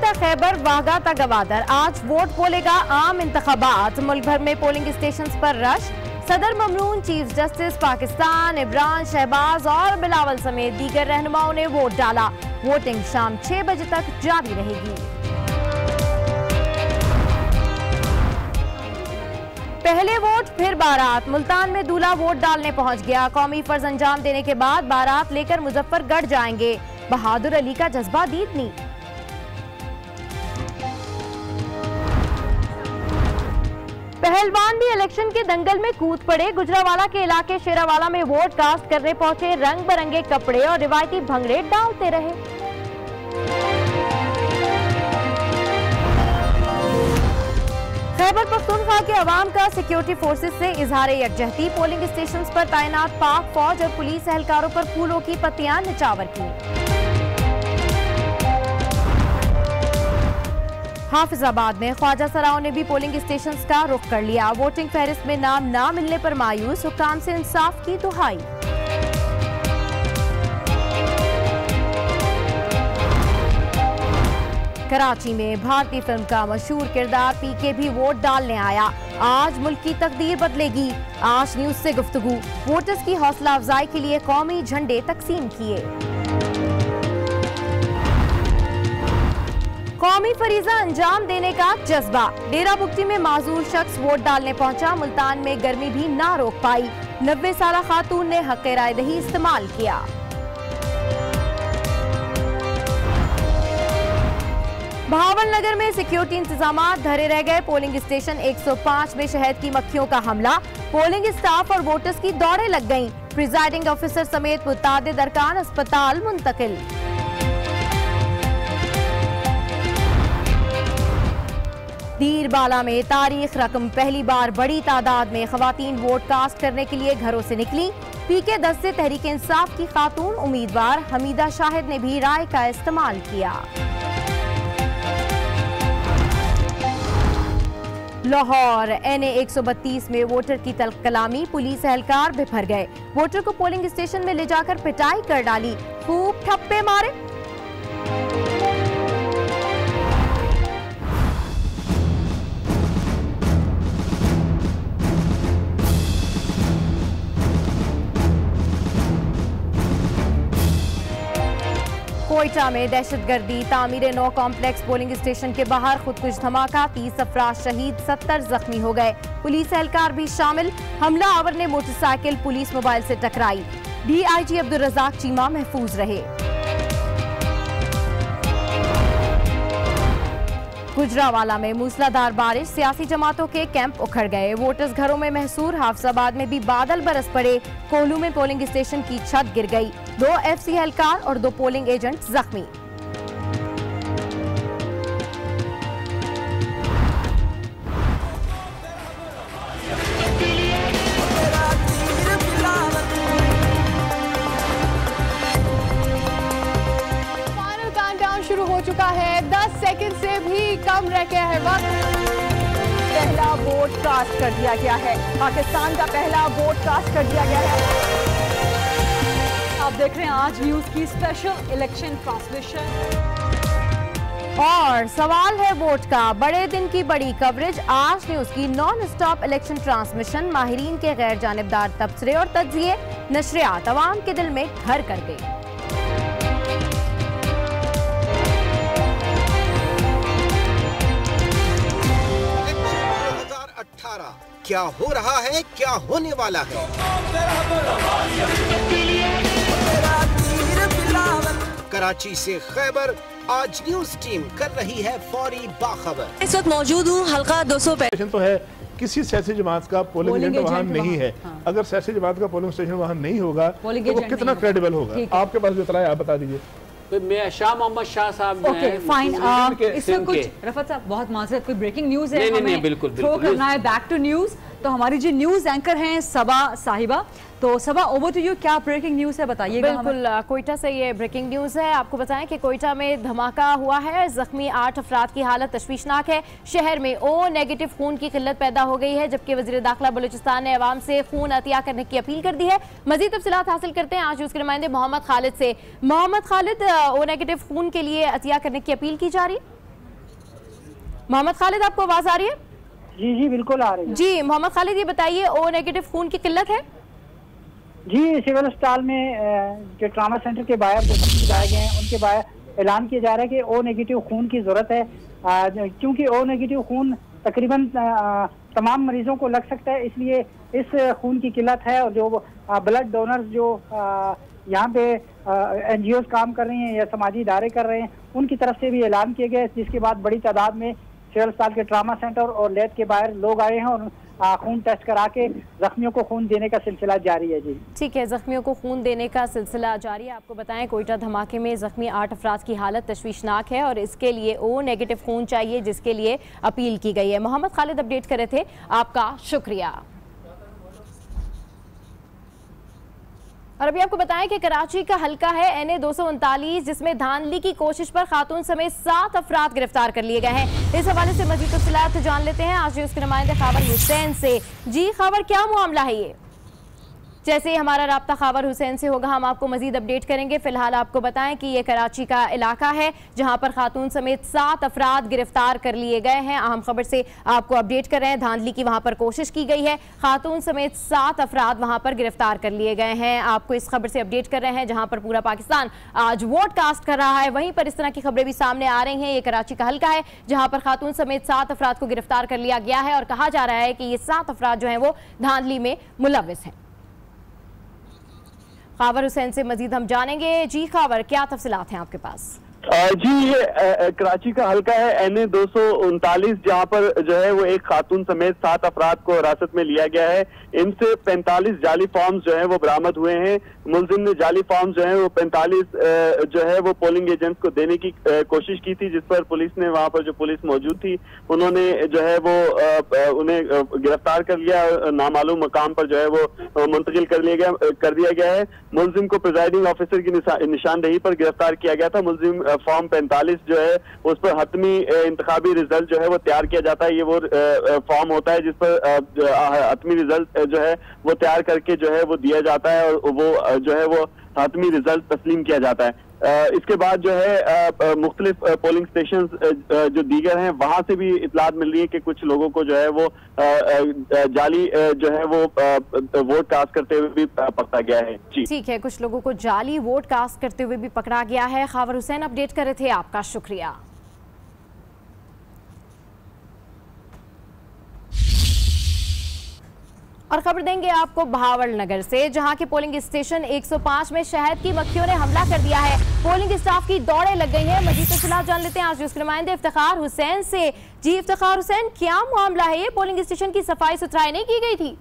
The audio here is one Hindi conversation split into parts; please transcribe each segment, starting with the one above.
का खैबर वाघा तक गवादर, आज वोट बोलेगा आम इंतखाबात। मुल्क भर में पोलिंग स्टेशन पर रश। सदर ममनून, चीफ जस्टिस पाकिस्तान इमरान, शहबाज और बिलावल समेत दीगर रहनुमाओं ने वोट डाला। वोटिंग शाम 6 बजे तक जारी रहेगी। पहले वोट फिर बारात, मुल्तान में दूल्हा वोट डालने पहुंच गया। कौमी फर्ज अंजाम देने के बाद बारात लेकर मुजफ्फरगढ़ जाएंगे। बहादुर अली का जज्बा दीदनी। पहलवान भी इलेक्शन के दंगल में कूद पड़े। गुजरावाला के इलाके शेरावाला में वोट कास्ट करने पहुंचे। रंग बिरंगे कपड़े और रिवायती भंगड़े डालते रहे। खैबर पख्तूनख्वा के अवाम का सिक्योरिटी फोर्सेस से इजहार यकजहती। पोलिंग स्टेशन पर तैनात पाक फौज और पुलिस एहलकारों पर फूलों की पत्तियां निछावर की। हाफिजाबाद में ख्वाजा सराओं ने भी पोलिंग स्टेशन का रुख कर लिया। वोटिंग फहरिस्त में नाम ना मिलने पर मायूस, हुक्काम से इंसाफ की दुहाई। कराची में भारतीय फिल्म का मशहूर किरदार पीके भी वोट डालने आया। आज मुल्क की तकदीर बदलेगी। आज न्यूज से गुफ्तगू। वोटर्स की हौसला अफजाई के लिए कौमी झंडे तकसीम किए। कौमी फरीजा अंजाम देने का जज्बा। डेरा बुगटी में माजूर शख्स वोट डालने पहुंचा। मुल्तान में गर्मी भी ना रोक पाई। 90 साला खातून ने हक़ राय दही इस्तेमाल किया। बहावलनगर में सिक्योरिटी इंतजामात धरे रह गए। पोलिंग स्टेशन 105 में शहद की मक्खियों का हमला। पोलिंग स्टाफ और वोटर्स की दौड़ें लग गईं। प्रिजाइडिंग ऑफिसर समेत मुतादिद अरकान अस्पताल मुंतकिल। दीरबाला में तारीख रकम, पहली बार बड़ी तादाद में खवातीन वोट कास्ट करने के लिए घरों से निकली। पीके 10 से तहरीक इंसाफ की खातून उम्मीदवार हमीदा शाहिद ने भी राय का इस्तेमाल किया। लाहौर NA 132 में वोटर की तल्ख कलामी, पुलिस एहलकार बिफर गए। वोटर को पोलिंग स्टेशन में ले जाकर पिटाई कर डाली। खूब ठप्पे मारे। कोयटा में दहशतगर्दी, तामीर नौ कॉम्प्लेक्स पोलिंग स्टेशन के बाहर खुदकुश धमाका। 30 अफराद शहीद, 70 जख्मी हो गए। पुलिस एहलकार भी शामिल। हमला आवर ने मोटरसाइकिल पुलिस मोबाइल से टकराई। DIG अब्दुल रज़ाक चीमा महफूज रहे। गुजरावाला में मूसलाधार बारिश, सियासी जमातों के कैंप उखड़ गए। वोटर्स घरों में महसूर। हाफिजाबाद में भी बादल बरस पड़े। कोल्लू में पोलिंग स्टेशन की छत गिर गई। 2 FC एहलकार और 2 पोलिंग एजेंट जख्मी। फाइनल काउंटडाउन शुरू हो चुका है। 10 सेकंड से भी कम रह गया है वक्त। पहला वोट कास्ट कर दिया गया है। पाकिस्तान का पहला वोट कास्ट कर दिया गया है। आप देख रहे हैं आज न्यूज की स्पेशल इलेक्शन ट्रांसमिशन। और सवाल है वोट का, बड़े दिन की बड़ी कवरेज। आज न्यूज की नॉन स्टॉप इलेक्शन ट्रांसमिशन, माहिरीन के गैर जानिबदार तबसरे और तज्जिए, नशरियात अवाम के दिल में घर कर गई। क्या हो रहा है, क्या होने वाला है। कराची से खैबर आज न्यूज टीम कर रही है फौरी बाखबर। इस वक्त मौजूद हूँ हल्का 200 तो है। किसी सियासी जमात का पोलिंग एजेंट वहाँ नहीं है। हाँ। अगर सियासी जमात का पोलिंग स्टेशन वहाँ नहीं होगा तो वो कितना क्रेडिबल होगा। आपके पास जो इत्तला है आप बता दीजिए। मैं शाह मोहम्मद शाह साहब ओके फाइन। इसमें कुछ रफत साहब बहुत माजरत, कोई ब्रेकिंग न्यूज है, नहीं, बिल्कुल करना है बैक टू न्यूज। तो हमारी जो न्यूज एंकर हैं सबा साहिबा, तो सबा ओवर टू यू, क्या ब्रेकिंग न्यूज है बताइएगा। बिल्कुल, कोयटा से ये ब्रेकिंग न्यूज है। आपको बताएं कि कोयटा में धमाका हुआ है। जख्मी 8 अफराद की हालत तशवीशनाक है। शहर में O नेगेटिव खून की किल्लत पैदा हो गई है, जबकि वज़ीर दाखिला बलूचिस्तान ने अवाम से खून अतिया करने की अपील कर दी है। मजीद तफसीलात हासिल करते हैं आज उसके नुमाइंदे मोहम्मद खालिद से। मोहम्मद खालिद, O नेगेटिव खून के लिए अतिया करने की अपील की जा रही है। मोहम्मद खालिद, आपको आवाज आ रही है? जी जी बिल्कुल आ रही है। जी मोहम्मद खालिद, ये बताइए ओ नेगेटिव खून की किल्लत है? जी सिविल अस्पताल में जो ट्रामा सेंटर के बाहर जो लगाए गए हैं उनके बाहर ऐलान किया जा रहा है कि ओ नेगेटिव खून की जरूरत है, क्योंकि ओ नेगेटिव खून तकरीबन तमाम मरीजों को लग सकता है, इसलिए इस खून की किल्लत है। और जो ब्लड डोनर्स जो यहाँ पे NGOs काम कर रही हैं या समाजी इदारे कर रहे हैं उनकी तरफ से भी ऐलान किए गए, जिसके बाद बड़ी तादाद में सिविल अस्पताल के ट्रामा सेंटर और लैब के बाहर लोग आए हैं और खून टेस्ट करा के जख्मियों को खून देने का सिलसिला जारी है। जी ठीक है, जख्मियों को खून देने का सिलसिला जारी है। आपको बताएं कोयटा धमाके में जख्मी 8 अफराद की हालत तशवीशनाक है और इसके लिए ओ नेगेटिव खून चाहिए, जिसके लिए अपील की गई है। मोहम्मद खालिद अपडेट कर रहे थे, आपका शुक्रिया। और अभी आपको बताएं कि कराची का हल्का है NA 239, जिसमें धांधली की कोशिश पर खातून समेत 7 अफराद गिरफ्तार कर लिए गए हैं। इस हवाले से मजीद तफसीलात जान लेते हैं आज उसके नुमाइंदे खबर हुसैन से। जी खबर, क्या मामला है ये? जैसे ही हमारा राब्ता खबर हुसैन से होगा हम आपको मजीद अपडेट करेंगे। फिलहाल आपको बताएं कि ये कराची का इलाका है जहां पर खातून समेत 7 अफराद गिरफ्तार कर लिए गए हैं। अहम खबर से आपको अपडेट कर रहे हैं, धांधली की वहां पर कोशिश की गई है, खातून समेत 7 अफराद वहां पर गिरफ्तार कर लिए गए हैं। आपको इस खबर से अपडेट कर रहे हैं जहां पर पूरा पाकिस्तान आज वोट कास्ट कर रहा है, वहीं पर इस तरह की खबरें भी सामने आ रही हैं। ये कराची का हल्का है जहां पर खातून समेत 7 अफराद को गिरफ्तार कर लिया गया है और कहा जा रहा है कि ये 7 अफराद जो है वो धांधली में मुलव्विस हैं। खावर हुसैन से मजीद हम जानेंगे। जी खावर, क्या तफसीलात हैं आपके पास? जी ये कराची का हल्का है NA 239, जहाँ पर जो है वो एक खातून समेत 7 अफराद को हिरासत में लिया गया है। इनसे 45 जाली फॉर्म्स जो है वो बरामद हुए हैं। मुलजिम ने जाली फॉर्म्स जो है वो 45 जो है वो पोलिंग एजेंट्स को देने की कोशिश की थी, जिस पर पुलिस ने, वहाँ पर जो पुलिस मौजूद थी उन्होंने जो है वो उन्हें गिरफ्तार कर लिया, नामालूम मकाम पर जो है वो मुंतकिल कर दिया गया है। मुलजिम को प्रिजाइडिंग ऑफिसर की निशानदेही पर गिरफ्तार किया गया था। मुलजिम फॉर्म 45 जो है उस पर हतमी इंतखाबी रिजल्ट जो है वो तैयार किया जाता है। ये वो फॉर्म होता है जिस पर हतमी रिजल्ट जो है वो तैयार करके जो है वो दिया जाता है और वो जो है वो हतमी रिजल्ट तस्लीम किया जाता है। इसके बाद जो है मुख्तलिफ पोलिंग स्टेशन जो दीगर हैं वहां से भी इतलात मिल रही है कि कुछ लोगों को जो है वो जाली जो है वो वोट कास्ट करते हुए भी पकड़ा गया है। जी ठीक है, कुछ लोगों को जाली वोट कास्ट करते हुए भी पकड़ा गया है। खावर हुसैन अपडेट कर रहे थे, आपका शुक्रिया। और खबर देंगे आपको बहावल नगर से, जहां के पोलिंग स्टेशन 105 में शहद की मक्खियों ने हमला कर दिया है। पोलिंग स्टाफ की दौड़ें लग गई हैं। मजीद तफसीलात जान लेते हैं आज उसके नुमाइंदे इफ्तिखार हुसैन से। जी इफ्तिखार हुसैन, क्या मामला है? ये पोलिंग स्टेशन की सफाई सुथराई नहीं की गई थी?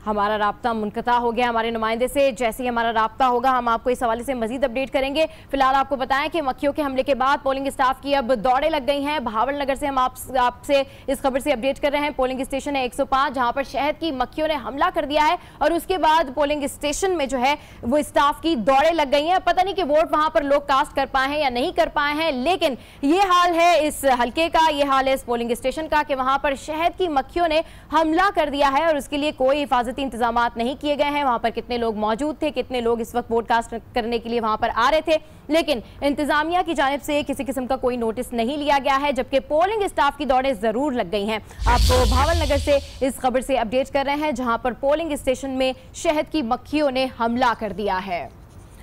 हमारा राब्ता मुनक़ता हो गया हमारे नुमाइंदे से। जैसे ही हमारा राब्ता होगा हम आपको इस हवाले से मजीद अपडेट करेंगे। फिलहाल आपको बताएं कि मक्खियों के हमले के बाद पोलिंग स्टाफ की अब दौड़ें लग गई हैं। बहावल नगर से हम आपसे इस खबर से अपडेट कर रहे हैं। पोलिंग स्टेशन है 105, जहां पर शहद की मक्खियों ने हमला कर दिया है और उसके बाद पोलिंग स्टेशन में जो है वो स्टाफ की दौड़ें लग गई हैं। पता नहीं कि वोट वहां पर लोग कास्ट कर पाए हैं या नहीं कर पाए हैं, लेकिन ये हाल है इस हल्के का, ये हाल है इस पोलिंग स्टेशन का कि वहां पर शहद की मक्खियों ने हमला कर दिया है और उसके लिए कोई हिफाजती इंतजाम नहीं किए गए हैं। वहां पर कितने लोग मौजूद थे, कितने लोग इस वक्त वोट कास्ट करने के लिए वहां पर आ रहे थे, लेकिन इंतजामिया की जानिब से किसी किस्म का कोई नोटिस नहीं लिया गया है, जबकि पोलिंग स्टाफ की दौड़ें जरूर लग गई हैं। आपको बहावल नगर से इस खबर से अपडेट कर रहे हैं, जहां पर पोलिंग स्टेशन में शहद की मक्खियों ने हमला कर दिया है।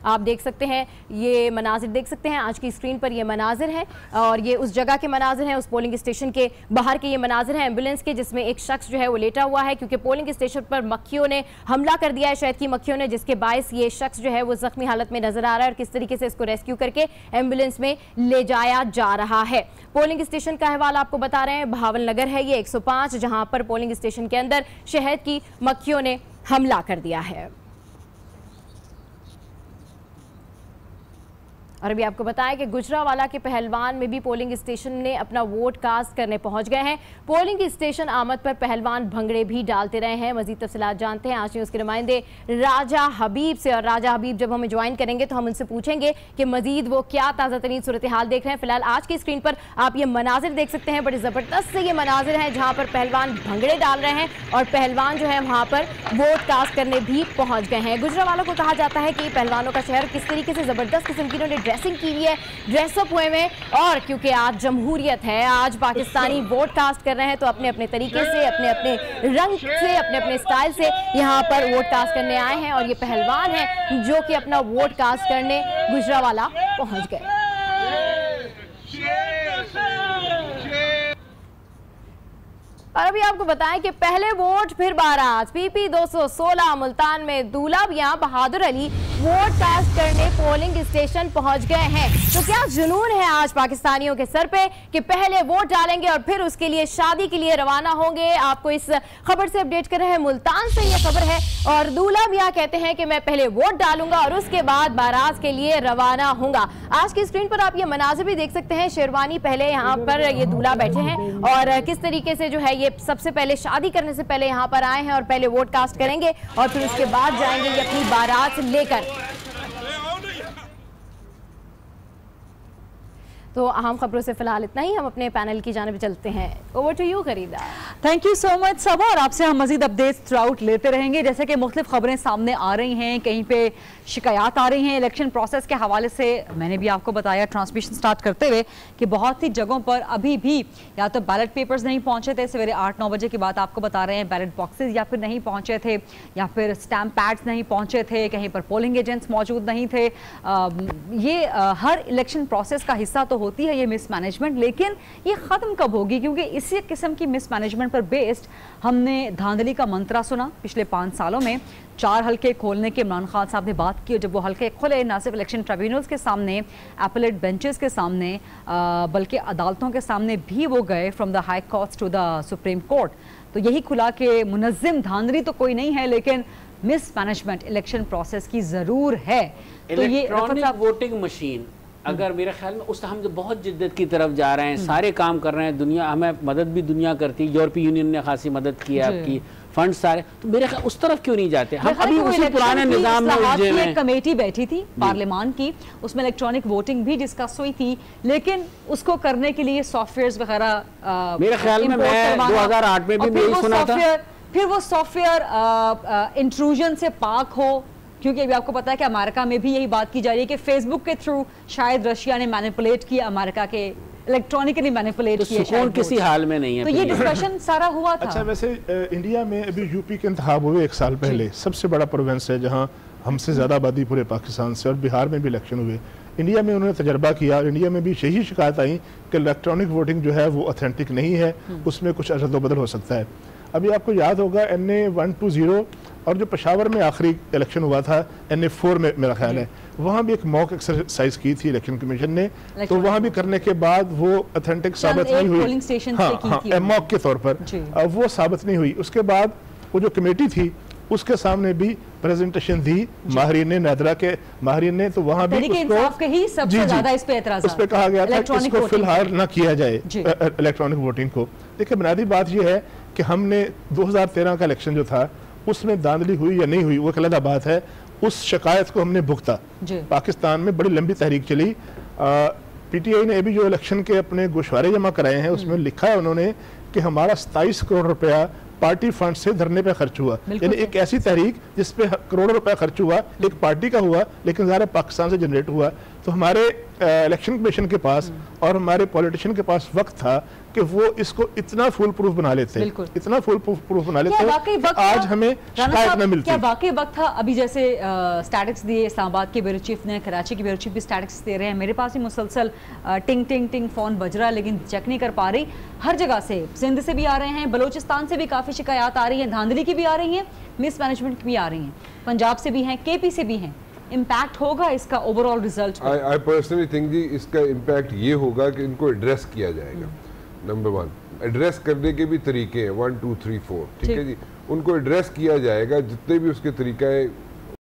आप देख सकते हैं, ये मनाजिर देख सकते हैं, आज की स्क्रीन पर ये मनाजिर हैं और ये उस जगह के मनाजिर हैं, उस पोलिंग स्टेशन के बाहर के ये मनाजिर हैं एम्बुलेंस के, जिसमें एक शख्स जो है वो लेटा हुआ है क्योंकि पोलिंग स्टेशन पर मक्खियों ने हमला कर दिया है, शहद की मक्खियों ने, जिसके बायस ये शख्स जो है वो जख्मी हालत में नजर आ रहा है और किस तरीके से इसको रेस्क्यू करके एम्बुलेंस में ले जाया जा रहा है। पोलिंग स्टेशन का अहवाल आपको बता रहे हैं, बहावल नगर है ये 105, जहां पर पोलिंग स्टेशन के अंदर शहद की मक्खियों ने हमला कर दिया है। और अभी आपको बताएं कि गुजरावाला के पहलवान में भी पोलिंग स्टेशन ने अपना वोट कास्ट करने पहुंच गए हैं। पोलिंग स्टेशन आमद पर पहलवान भंगड़े भी डालते रहे हैं। मजीद तफसीलात जानते हैं आज उसके नुमाइंदे राजा हबीब से, और राजा हबीब जब हमें ज्वाइन करेंगे तो हम उनसे पूछेंगे कि मजीद वो क्या ताज़ा तरीन सूरत हाल देख रहे हैं। फिलहाल आज की स्क्रीन पर आप ये मनाजिर देख सकते हैं, बड़े ज़बरदस्त से ये मनाजिर हैं जहाँ पर पहलवान भंगड़े डाल रहे हैं और पहलवान जो है वहाँ पर वोट कास्ट करने भी पहुँच गए हैं। गुजरावाला को कहा जाता है कि पहलवानों का शहर, किस तरीके से ज़बरदस्त किस्म की इन्होंने ड्रेसिंग की हुई है, ड्रेसअप हुए में, और क्योंकि आज जमहूरियत है, आज पाकिस्तानी वोट कास्ट कर रहे हैं तो अपने अपने तरीके से, अपने अपने रंग से, अपने अपने स्टाइल से यहाँ पर वोट कास्ट करने आए हैं। और ये पहलवान है जो कि अपना वोट कास्ट करने गुजरावाला पहुंच गए। और अभी आपको बताएं कि पहले वोट फिर बारात, पीपी 216 मुल्तान में दूल्हा मियां बहादुर अली वोट कास्ट करने पोलिंग स्टेशन पहुंच गए हैं। तो क्या जुनून है आज पाकिस्तानियों के सर पे कि पहले वोट डालेंगे और फिर उसके लिए शादी के लिए रवाना होंगे। आपको इस खबर से अपडेट कर रहे हैं, मुल्तान से ये खबर है। और दूल्हा मियां कहते हैं कि मैं पहले वोट डालूंगा और उसके बाद बारात के लिए रवाना होऊंगा। आज की स्क्रीन पर आप ये मनाजिर भी देख सकते हैं, शेरवानी पहले यहाँ पर ये दूल्हा बैठे हैं और किस तरीके से जो है ये सबसे पहले शादी करने से पहले यहाँ पर आए हैं और पहले वोट कास्ट करेंगे और फिर उसके बाद जाएंगे ये अपनी बारात लेकर। तो अहम खबरों से फिलहाल इतना ही, हम अपने पैनल की जानिब चलते हैं। ओवर टू यू खरीदा। थैंक यू सो मच सबा, और आपसे हम मजीद अपडेट्स थ्रू आउट लेते रहेंगे। जैसे कि मुख्तलिफ खबरें सामने आ रही हैं, कहीं पे शिकायत आ रही हैं इलेक्शन प्रोसेस के हवाले से। मैंने भी आपको बताया ट्रांसमिशन स्टार्ट करते हुए कि बहुत सी जगहों पर अभी भी या तो बैलेट पेपर्स नहीं पहुंचे थे, सवेरे 8-9 बजे की बात आपको बता रहे हैं, बैलेट बॉक्सेस या फिर नहीं पहुंचे थे, या फिर स्टैम्प पैड्स नहीं पहुंचे थे, कहीं पर पोलिंग एजेंट्स मौजूद नहीं थे। ये हर इलेक्शन प्रोसेस का हिस्सा तो होती है ये मिसमैनेजमेंट, लेकिन ये ख़त्म कब होगी? क्योंकि इसी किस्म की मिसमैनेजमेंट पर बेस्ड हमने धांधली का मंत्रा सुना पिछले 5 सालों में। 4 हल्के खोलने के इमरान खान साहब ने बात की, और जब वो हल्के खुले ना सिर्फ इलेक्शन ट्रिब्यूनल्स के सामने, एपलेट बेंचेस के सामने, बल्कि अदालतों के सामने भी वो गए, from the High Court to the Supreme Court. तो यही खुला कि मुनज़्ज़िम धांधली तो कोई नहीं है, लेकिन मिसमैनेजमेंट इलेक्शन प्रोसेस की ज़रूर है। तो ये इलेक्ट्रॉनिक वोटिंग मशीन अगर मेरे ख्याल में उस हम जो बहुत जिद्दत की तरफ जा रहे हैं, सारे काम कर रहे हैं, दुनिया हमें मदद भी दुनिया करती है, यूरोपीय यूनियन ने खासी मदद की है आपकी, फंड सारे, तो मेरे ख्याल उस तरफ क्यों नहीं जाते हम? अभी उसी पुराने निजाम में उलझे हुए हैं। कमेटी बैठी थी पार्लियामान की, उसमें इलेक्ट्रॉनिक वोटिंग भी डिस्कस हुई थी, लेकिन उसको करने के लिए सॉफ्टवेयर वगैरह मेरे ख्याल में, मैं 2008 में भी यही सुना था, फिर वो सॉफ्टवेयर इंट्रूजन से पाक हो, क्योंकि अभी आपको पता है कि अमेरिका में भी यही बात की जा रही है कि फेसबुक के थ्रू शायद रशिया ने मैनिपुलेट किया, अमेरिका के इलेक्ट्रॉनिकली मैनिपुलेट किया, सुकून किसी हाल में नहीं है। तो ये डिस्कशन सारा हुआ था। अच्छा, वैसे इंडिया में अभी यूपी के इंतखाब हुए 1 साल पहले, सबसे बड़ा प्रोविंस है जहाँ हमसे ज़्यादा आबादी पूरे पाकिस्तान से, और बिहार में भी इलेक्शन हुए। इंडिया में उन्होंने तजर्बा किया और इंडिया में भी यही शिकायत आई कि इलेक्ट्रॉनिक वोटिंग जो है वो ऑथेंटिक नहीं है, उसमें कुछ अदल-बदल हो सकता है। अभी आपको याद होगा NA 120 और जो पेशावर में आखिरी इलेक्शन हुआ था NA 4 में मेरा ख्याल है, वहाँ भी एक मॉक एक्सरसाइज की थी इलेक्शन कमीशन ने, तो वहाँ भी करने के बाद वो ऑथेंटिक साबित नहीं हुई, हाँ, मॉक के तौर पर वो साबित नहीं हुई। उसके बाद वो जो कमेटी थी उसके सामने भी प्रेजेंटेशन दी माहिरीन ने, नादरा के माहिरीन ने, तो वहाँ भी उस पर कहा गया था कि इसको फिलहाल ना किया जाए इलेक्ट्रॉनिक वोटिंग को। देखिए, बुनियादी बात यह है कि हमने 2013 का इलेक्शन जो था उसमें धांधली हुई या नहीं हुई वो एक अलग बात है, उस शिकायत को हमने भुगता। पाकिस्तान में बड़ी लंबी तहरीक चली, PTI ने अभी जो इलेक्शन के अपने गोशवारे जमा कराए हैं उसमें लिखा है उन्होंने कि हमारा 27 करोड़ रुपया पार्टी फंड से धरने पे खर्च हुआ। यानी एक ऐसी तहरीक जिसपे करोड़ों रुपया खर्च हुआ, एक पार्टी का हुआ, लेकिन ज़ाहिर पाकिस्तान से जनरेट हुआ। तो हमारे इलेक्शन कमीशन के पास और हमारे पॉलिटिशियन के पास वक्त था कि वो इसको इतना फुल प्रूफ बना लेते, इतना फुल प्रूफ बना लेते, आज हमें शिकायत न मिलती। क्या वाकई वक्त था? अभी जैसे स्टैटिक्स दिए इस्लामाबाद के ब्यूरो चीफ ने, कराची के ब्यूरो चीफ भी स्टैटिक्स दे रहे हैं, मेरे पास भी मुसलसल टिंग टिंग टिंग फोन बज रहा है, लेकिन चेक नहीं कर पा रही। हर जगह से, सिंध से भी आ रहे हैं, बलोचिस्तान से भी काफ़ी शिकायत आ रही है, धांधली की भी आ रही है, मिसमैनेजमेंट की भी आ रही हैं, पंजाब से भी हैं, KP से भी हैं। इम्पैक्ट होगा इसका overall result? I personally think जी इसका इम्पैक्ट ये होगा कि इनको एड्रेस किया जाएगा। नंबर 1 एड्रेस करने के भी तरीके हैं, 1 2 3 4, ठीक है जी, उनको एड्रेस किया जाएगा, जितने भी उसके तरीका है